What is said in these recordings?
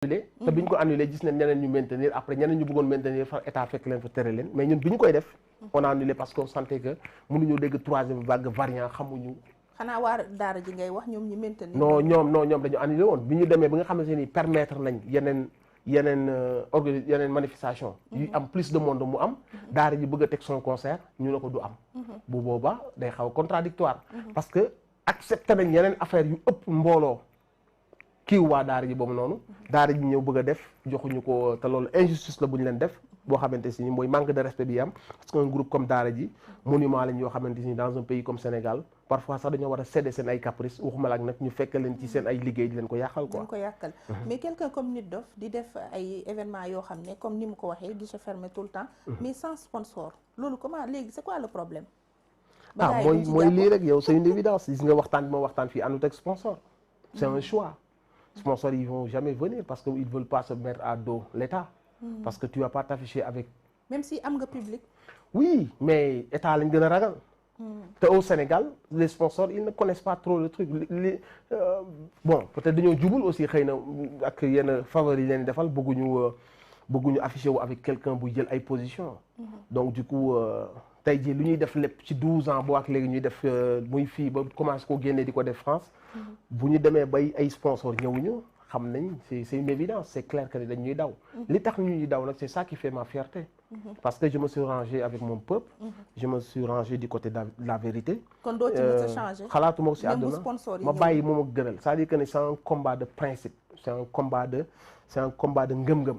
annulé te bi ñu ko annulé gis nañ ñeneen ñu maintenir après ñeneen ñu bëggoon maintenir fa état fekk leen fa tere leen mais ñun bi ñu koy def on a annulé parce qu'on sentait que mënuñu dégg troisième vague variant xamuñu. xanaa waa daara ji ngay wax ñoom ñu maintenir. non ñoom dañu annulé woon bi ñu demee ba nga xamante ni permettre nañ yeneen manifestation yu am plus de monde mu am daara ji bëgg a teg son concert ñu ne ko du am bu boobaa day xaw contradictoire parce que accepté nañ yeneen affaire yu ëpp mbooloo kiiw waa daara ji boobu noonu daara ji ñëw bëgg a def joxuñu ko te loolu injustice la bu ñu leen def boo xamante si ni mooy manque de respect bi am parce que un groupe comme daara ji monument lañ yoo xamante ni dans un pays comme Sénégal parfois sax dañoo war a céder seen ay caprice waxuma la ak nag ñu fekk leen ci seen ay liggéey di leen ko yàqal quoi. di leen ko yàqal mais quelqu'un comme Nit Doff di def ay événements yoo xam ne comme ni mu ko waxee guichet fermé tout le temps mais sans sponsor loolu comment léegi c'est quoi le problème. mooy lii rek yow c'est une évidence gis nga waxtaan bi ma waxtaan fii àndut ak sponsor c'est un choix. Sponsors ils vont jamais venir parce que ils veulent pas se mettre à dos l'État parce que tu vas pas t'afficher avec. même si am nga public. oui mais État lañ gën a ragal. te au Sénégal les sponsors ils ne connaissent pas trop le truc bon peut-être dañoo jubul aussi xëy na ak yenn faveur yi leen defal bëgguñu afficher wu avec quelqu'un buy jël ay position donc du coup tey jii lu ñuy def lépp ci 12 ans boo ak léegi ñuy def muy fii ba commencé koo génnee di ko def France bu ñu demee bay ay sponsors ñëwuñu xam nañ c'est une évidence c'est clair que dañ ñuy daw li tax ñu ñuy daw nag c'est ça qui fait ma fierté parce que je me suis rangé avec mon peuple je me suis rangé du côté de la vérité kon doo ci mës a changer xalaatuma aussi àdduna ma bàyyi moom ak gënal c'est-à-dire que c'est un combat de principe c'est un combat de ngëm-ngëm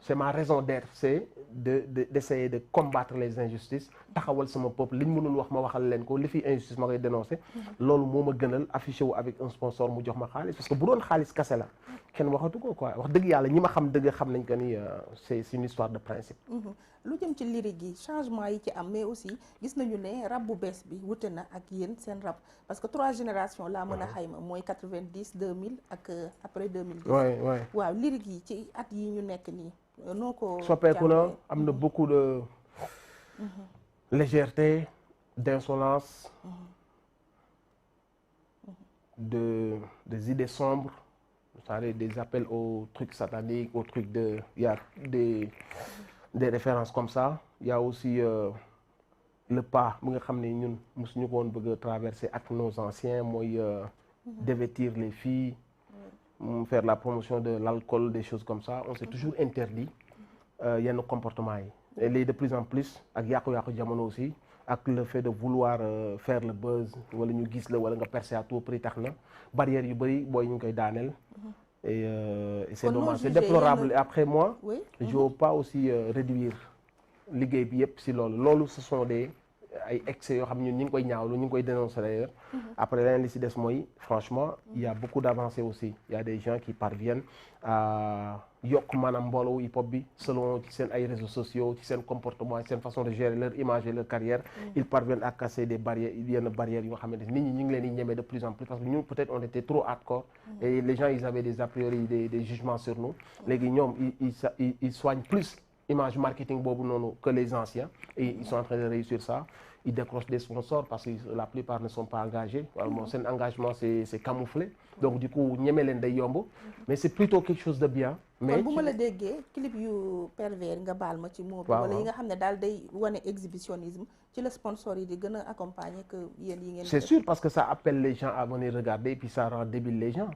c'est ma raison d'être c'est d'essayer de combattre les injustices taxawal sama peuple li ñu mënul wax ma waxal leen ko li fi injustice ma koy dénoncer loolu moo ma gënal affiché wu avec un sponsor mu jox ma xaalis parce que bu doon xaalis kase la kenn waxatu ko quoi wax dëgg yàlla ñi ma xam dëgg xam nañ que ni c'est une histoire de principe. lu jëm ci lyrique yi changement yi ci am mais aussi gis nañu ne rap bu bees bi wute na ak yéen seen rap parce que 3 générations laa mën a xayma mooy 90 2000 ak après 2010. waaw lyrique yi ci at yi ñu nekk nii noo ko. soppeeku na am na beaucoup de légèreté d'insolence des idées sombres. C'est-à-dire des appels aux trucs sataniques, aux trucs de... Il y a des références comme ça. Il y a aussi le pas bi nga xam ne ñun mosuñu ko woon bëgg a traverser ak nos anciens mooy dévêtir les filles, faire la promotion de l'alcool, des choses comme ça. On s'est toujours interdit yenn comportement yi. Et léegi de plus en plus ak yàqu-yàqu jamono aussi ak le fait de vouloir faire le buzz wala ñu gis la wala nga percer à tout prix tax na barrière yu bëri booy ñu ngi koy daaneel et c'est dommage c'est déplorable et après moi je veux pas aussi réduire liggéey bi yëpp si loolu ce sont des ay excès yoo xam ñun ñu ngi koy ñaawlu ñu ngi koy dénoncer d'ailleurs après leneen li si des mooy franchement il y a beaucoup d'avancées aussi il y a des gens qui parviennent à yokk maanaam mbooloo hip hop bi selon ci seen ay réseaux sociaux ci seen comportement seen façon de gérer leur image et leur carrière ils parviennent à casser des barrières yenn barrières yoo xamante nit ñi ñu ngi leen di ñeme de plus en plus parce que ñun peut-être on était trop hardcore et les gens ils avaient des a priori des jugements sur nous léegi ñoom ils soignent plus image marketing boobu noonu que les anciens et ils sont en train de réussir ça ils décrochent des sponsors parce que la plupart ne sont pas engagés wala moom seen engagement c'est camouflé donc du coup ñeme leen day yomb mais c'est plutôt quelque chose de bien mais kon bu ma la déggee clip yu pervers nga baal ma ci mot bi wala yi nga xam ne daal day wane exhibitionnisme ci la sponsor yi di gën a accompagner que yéen yi ngeen c'est sûr parce que ça appelle les gens à venir regarder et puis ça rend débile les gens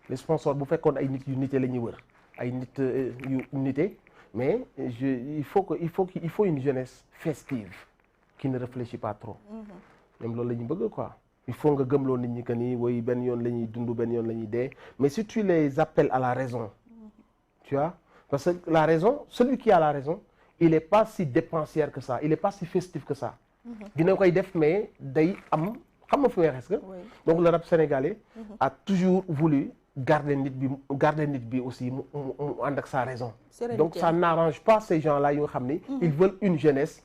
les sponsors bu fekkoon ay nit yu nite la ñuy wër ay nit yu nite mais il faut une jeunesse festive qui ne réfléchit pas trop ñoom loolu la ñu bëgg quoi il faut nga gëmloo nit ñi que ni woy benn yoon la ñuy dund benn yoon la ñuy dee mais si tu les appelles à la raison tu vois parce que la raison celui qui a la raison il est pas si dépensière que ça il est pas si festif que ça dina koy def mais day am xam nga fu may waxee que donc le rap sénégalais a toujours voulu garder nit bi aussi mu ànd ak sa raison donc ça n'arrange pas ces gens-là yu nga xam ni ils veulent une jeunesse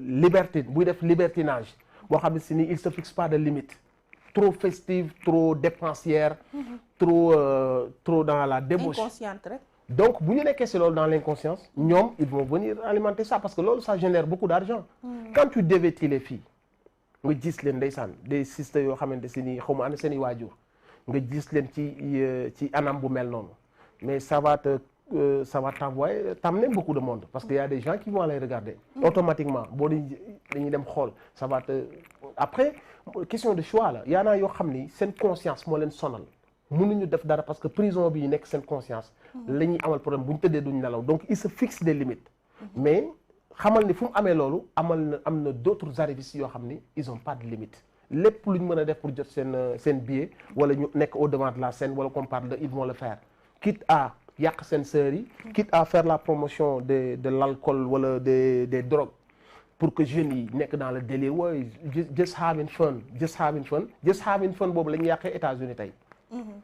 libertine buy def libertinage boo xam ne si ni il se fixe pas de limite trop festive trop dépensière trop dans la débauche inconsciente rek donc bu ñu nekkee si loolu dans l'inconscience ñoom ils vont venir alimenter ça parce que loolu ça génère beaucoup d'argent quand tu dévêtis les filles nga gis leen ndeysaan des sisters yoo xamante si ni xaw ma ana seen i waajur nga gis leen ci anam bu mel noonu mais ça va t'amener beaucoup de monde parce qu'il y a des gens qui vont aller regarder automatiquement boo dañuy dem xool ça va te après question de choix la yaa naa yoo xam ni seen conscience moo leen sonal mënuñu def dara parce que prison bi nekk seen conscience la ñuy amal problème bu ñu tëddee duñ nelaw donc il se fixe des limites mais xamal ni fu mu amee loolu am na d'autres arrivistes yoo xam ni ils ont pas de limite lépp lu ñu mën a def pour jot seen billet wala ñu nekk au devant de la scène wala qu'on parle de ils vont le faire quitte à yàq seen sœurs yi quitte à faire la promotion de l'alcool wala des drogues pour que jeunes yi nekk dans le délire wooy just having fun boobu la ñu yàqee États-Unis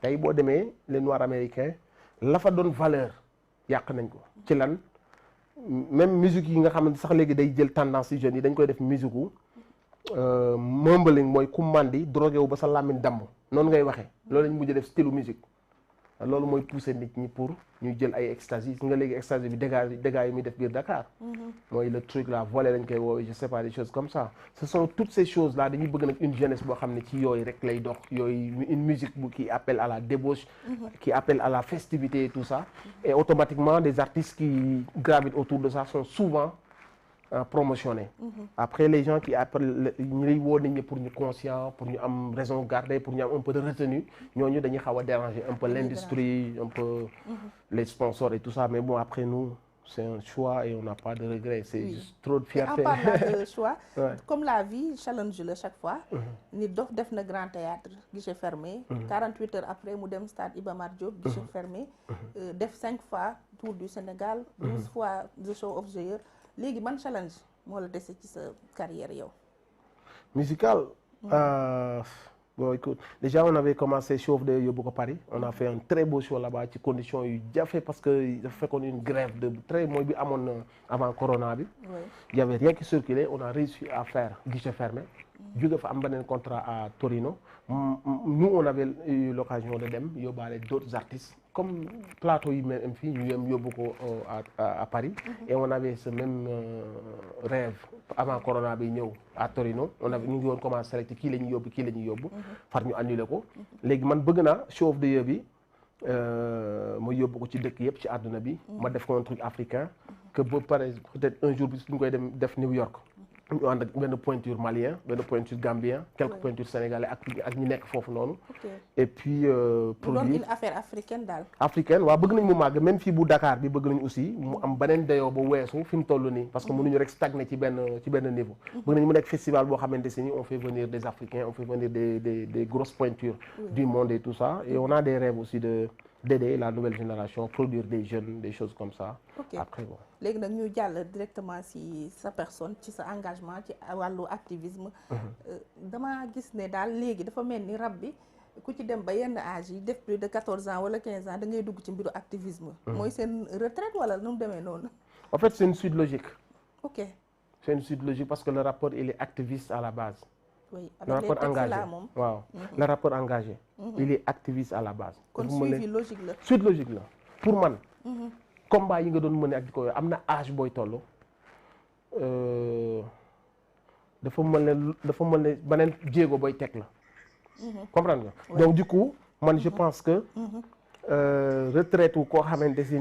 tey boo demee les noirs américains la fa doon valeur yàq nañ ko ci lan même musique yi nga xam ne sax léegi day jël tendance ci jeunes yi dañ koy def musique wu mumbling mooy ku mandi drogué wu ba sa làmmiñ damm noonu ngay waxee loolu lañ mujj def style musique loolu mooy pousser nit ñi pour ñu jël ay ecstasy nga léegi ecstasy bi dégâts yi muy def biir Dakar mooy le truc là volé lañ koy woowee je sais pas des choses comme ça ce sont toutes ces choses là dañuy bëgg nag une jeunesse boo xam ne ci yooyu rek lay dox yooyu une musique bu qui appelle à la débauche qui appelle à la festivité et tout ça et automatiquement des artistes qui gravitent autour de ça sont souvent promotionné après les gens qui appellent ñu lay woo nit ñi pour ñu conscient pour ñu am raison garder pour ñu am un peu de retenue ñooñu dañuy xaw a déranger un peu l'industrie un peu les sponsors et tout ça mais bon après nous c'est un choix et on n'a pas de regret c'est juste trop de fierté. Et en parlant de choix comme la vie challenge la chaque fois nit dof def na grand théâtre guichet fermé 48 heures après mu dem stade Iba Mar Diop guichet fermé def 5 fois tour du Sénégal 12 fois the show of the year léegi ban challenge moo la dese ci sa carrière yow. Musical. Bon écoute déjà on avait commencé Show of the Year yóbbu ko Paris on a fait un très beau show là-bas ci conditions yu jafe parce que dafa fekkoon une grève de très mooy bi amoon avant corona bi. il y avait rien qui circulait on a réussi à faire guichet fermé. jóge fa am beneen contrat à Torino. nous on avait eu l'occasion de dem yóbbaale d'autres artistes comme plateau yi même fii ñu yem yóbbu ko à Paris et on avait ce même rêve avant corona bi ñëw à Torino on avait ñu ngi woon commencé rek kii la ñuy yóbbu far ñu annulé ko léegi man bëgg naa Show of the Year bi ma yóbbu ko ci dëkk yëpp ci àdduna bi ma def ko un truc africain que ba pare peut-être un jour bi suñu koy dem def New York ñu ànd ak benn pointure malien benn pointure gambien quelques pointures sénégalais ak ñi nekk foofu noonu. et puis produit une affaire africaine daal. africaine waaw bëgg nañ mu màgg même fii bu Dakar bi bëgg nañ aussi mu am beneen dayoo ba weesu fi mu toll nii parce que mënuñu rek stagner ci benn niveau. bëgg nañ mu nekk festival boo xamante si ni on fait venir des Africains on fait venir des grosses pointures du monde et tout ça et on a des rêves aussi d'aider la nouvelle génération produire des jeunes des choses comme ça. Après bon. léegi nag ñu jàll directement ci sa personne ci sa engagement ci wàllu activisme. dama gis ne daal léegi dafa mel ni rab bi ku ci dem ba yenn âge yi def plus de 14 ans wala 15 ans da ngay dugg ci mbiru activisme. mooy seen retraite wala nu mu demee noonu. en fait c'est une suite logique. ok c'est une suite logique parce que le rappeur il est activiste à la base. oui le rappeur engagé waaw le rappeur engagé. il est activiste à la base. kon suivi logique la. suite logique la pour man. combat yi nga doon mën ak di ko am na âge booy toll dafa mën ne beneen jéego booy teg la. comprendre nga. donc du coup man je pense que retraite wu koo xamante si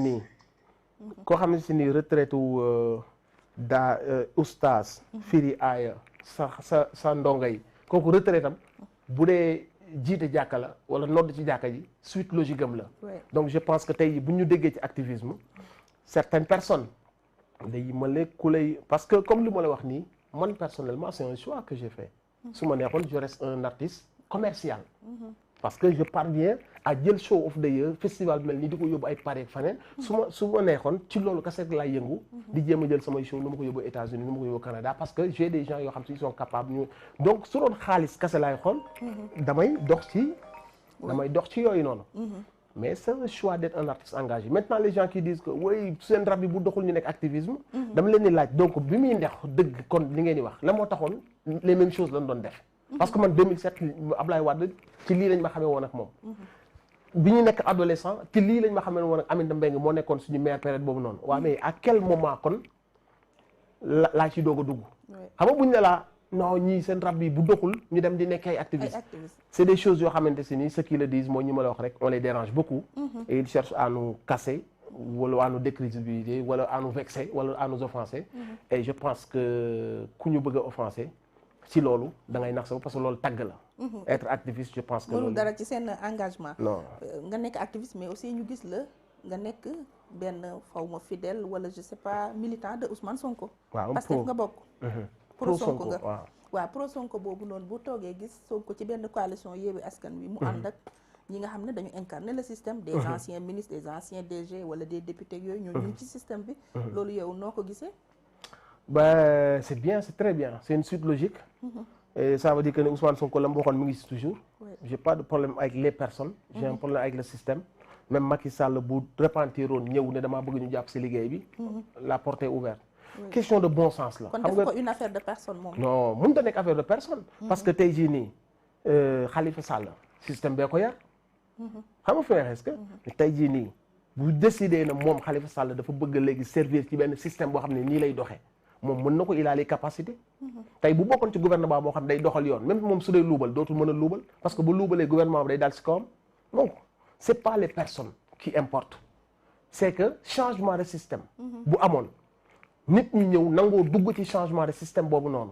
nii retraite wu oustaz firi aaya sa ndongo yi kooku retraite am bu dee jiite jàkka la wala nodd ci jàkka ji suite logique am la. donc je pense que tey bu ñu déggee ci activisme certaines personnes day mën ku lay parce que comme li ma la wax nii man personnellement c'est un choix que j'ai fait. su ma neexoon je reste un artiste commercial. parce que je parviens à jël Show of the Year festival bi mel nii di ko yóbbu ay Paris ak faneen. su ma neexoon ci loolu kese laay yëngu. di jéem a jël samay show nu ma ko yóbbu États-Unis nu ma ko yóbbu Canada parce que j'ai des gens yoo xam si ils sont capables ñu donc su doon xaalis kese laay xool. damay dox ci yooyu noonu. mais c'est un choix d'être un artiste engagé maintenant les gens qui disent que oui seen rab bi bu doxul ñu nekk activisme. dama leen di laaj donc bi muy neex dëgg kon li ngeen di wax la moo taxoon les mêmes choses lañ doon def. parce que man 2007 Ablaye Wade ci lii lañ ma xamee woon ak moom. bi ñu nekk adolescent ci lii lañ ma xamee woon ak Aminata Mbengue moo nekkoon suñu meilleure période boobu noonu. waaw mais à quel moment kon laa ci doog a dugg. xam nga buñ ne laa non ñii seen rab bi bu doxul ñu dem di nekk ay activistes. C'est des choses yoo xamante si ni ceux qui le disent mooy ñu ma la wax rek on les dérange beaucoup. Et ils cherchent à nous casser wala à nous décrédibiliser wala à nous vexer wala à nous offenser. Et je pense que ku ñu bëgg a offenser ci loolu da ngay nax sa parce que loolu tagg la. Être activiste je pense que loolu mënul dara ci seen engagement. non nga nekk activiste mais aussi ñu gis la nga nekk benn xawma fidèle wala je sais pas militant de Ousmane Sonko. waaw Pastef nga bokk. pro Sonko nga waaw. waaw pro Sonko boobu noonu bu toogee gis Sonko ci benn coalition Yewwi Askan Wi mu ànd ak ñi nga xam ne dañu incarner le système des anciens ministres des anciens DG wala des députés yooyu ñu ngi ci système bi loolu yow noo ko gisee. Ben c'est bien, c'est très bien, c'est une suite logique. Et ça veut dire que Ousmane Sonko la mu waxoon mi ngi ci toujours. J'ai pas de problème avec les personnes. J'ai un problème avec le système. Même Macky Sall bu repentiroon ñëw ne damaa bëgg ñu jàpp ci liggéey bi. La porte est ouverte. Question de bon sens la. kon def ko une affaire de personne moom. non mënut a nekk affaire de personne. parce que tey jii nii Khalifa Sall système bee ko yar. xam nga frère est-ce que. tey jii nii bu décidé na moom Khalifa Sall dafa bëgg léegi servir ci benn système boo xam ne nii lay doxee moom mën na ko il a les capacités. tey bu bokkoon ci gouvernement boo xam ne day doxal yoon même moom su dee luubal dootul mën a luubal parce que bu luubalee gouvernement bi day daal ci kawam donc c'est pas les personnes qui importent c'est que changement de système. bu amoon. nit ñi ñëw nangoo dugg ci changement de système boobu noonu.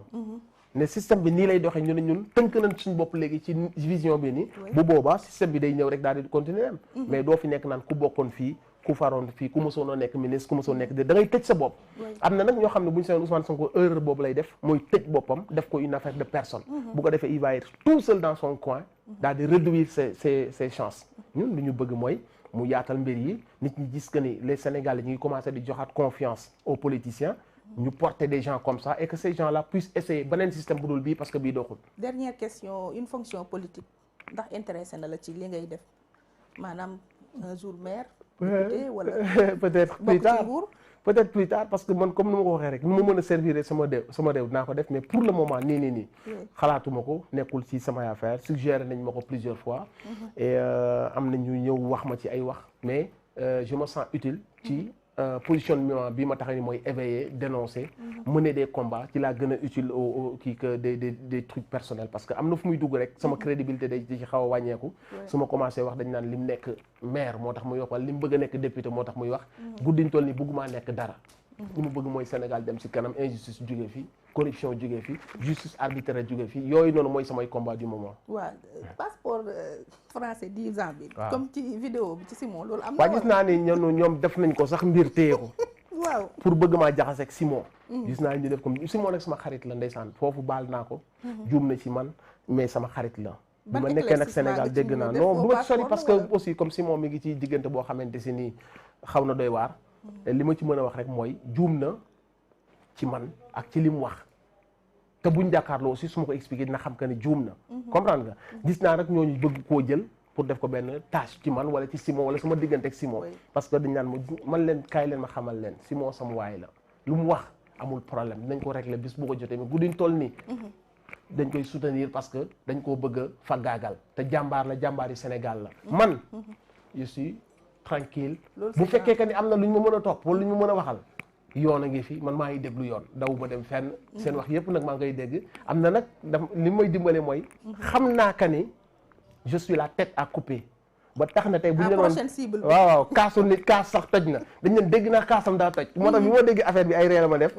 ne système bi nii lay doxee ñu ne ñun tënk nañ suñu bopp léegi ci vision bi nii. bu boobaa système bi day ñëw rek daal di continuer am. mais doo fi nekk naan ku bokkoon fii ku faroon fii ku mësoon a nekk ministre ku mësoon nekk da ngay tëj sa bopp. am na nag ñoo xam ne bu ñu seen Ousmane Sonko erreur boobu lay def mooy tëj boppam def ko une affaire de personne. bu ko defee il va être tout seul dans son coin. daal di réduire ses chances. ñun lu ñu bëgg mooy. mu yaatal mbir yi nit ñi gis que ni les Sénégalais ñu ngi commencé di joxaat confiance aux politiciens ñu porter des gens comme ça et que ces gens-là puissent essayer beneen système bu dul bii parce que bii doxul. Dernière question une fonction politique ndax intéressé na la ci li ngay def maanaam un jour maire. député wala peut-être plus tard peut-être plus tard parce que man comme ni ma ko waxee rek nu ma mën a servir sama réew dinaa ko def mais pour le moment nii xalaatuma ko nekkul ci samay affaire suggéré nañ ma ko plusieurs fois et am na ñu ñëw wax ma ci ay wax mais je me sens utile ci positionnement bi ma tax ni mooy éveiller dénoncer mener des combats ci laa gën a utile au kii que des trucs personnels parce que am na fu muy dugg rek sama crédibilité day ci xaw a wàññeeku su ma commencé wax dañ naan lim nekk maire moo tax muy wax wala lim bëgg a nekk député moo tax muy wax guddiñ toll ni bëggumaa nekk dara li mu bëgg mooy Sénégal dem ci kanam injustice jóge fii corruption jóge fii justice arbitraire jóge fii yooyu noonu mooy samay combat du moment. waaw passeport français 10 ans bi. comme ci vidéo bi ci Simon loolu am na. waaw gis naa ni ñoom def nañ ko sax mbir téye ko. waaw pour bëgg maa jaxase ak Simon. gis naa ñu def comme Simon nag sama xarit la ndeysaan foofu baal naa ko. juum na ci man mais sama xarit la. bi ma nekkee nag Sénégal dégg naa non bu ma ci sori parce que aussi comme Simon mi ngi ci diggante boo xamante si nii xaw na doy waar. li ma ci mën a wax rek mooy juum na ci man ak ci li mu wax te buñ jàkkaarloo aussi su ma ko expliqué dina xam que ne juum na. comprendre nga gis naa rek ñooñu bëgg koo jël pour def ko benn tâche ci man wala ci Simon wala sama diggante ak Simon. parce que dañ naan man leen kaay leen ma xamal leen Simon sama waay la lu mu wax amul problème dinañ ko régler bis bu ko jotee mais guddiñ toll nii. dañ koy soutenir parce que dañ koo bëgg a faggaagal te jàmbaar la jàmbaar yi Sénégal la man je suis tranquille bu fekkee que ni am na lu ñu ma mën a topp wala lu ñu ma mën a waxal yoon a ngi fi man maa ngi déglu yoon daw ma dem fenn seen wax yëpp nag maa ngi koy dégg am na nag li may dimbale mooy xam naa que ni je suis la tête à couper ba tax na tey bu ñu doon waaw kaasu nit kaas sax toj na dañ leen dégg naa kaasam daa toj moo tax bi ma dégg affaire bi ay réer la ma def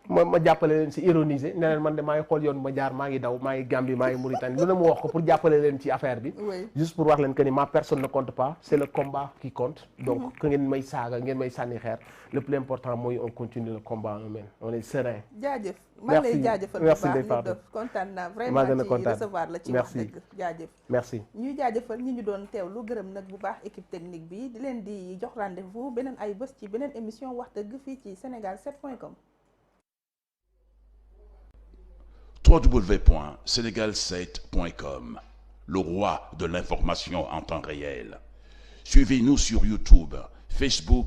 ma jàppale leen si ironiser ne leen man de maa ngi xool yoon ma jaar maa ngi daw maa ngi Gambie maa ngi Mauritanie lu ne mu wax ko pour jàppale leen ci affaire bi juste pour wax leen que ni ma personne ne compte pas c'est le combat qui compte donc que ngeen may saaga ngeen may sànni xeer le plus important mooy on continue le combat on est serein jaajëf maa ngi lay jaajëfal bu baax ñu kontaan naa vraiment ci recevoir la ci wax dëgg jaajëf merci ñuy jaajëfal ñi ñu doon teewlu gërëm nag bu baax équipe technique bi di leen di jox rendez-vous beneen ay bés ci beneen émission wax dëgg fii ci Senegal7.com www.senegal7.com le roi de l'information en temps réel. Suivez-nous sur YouTube, Facebook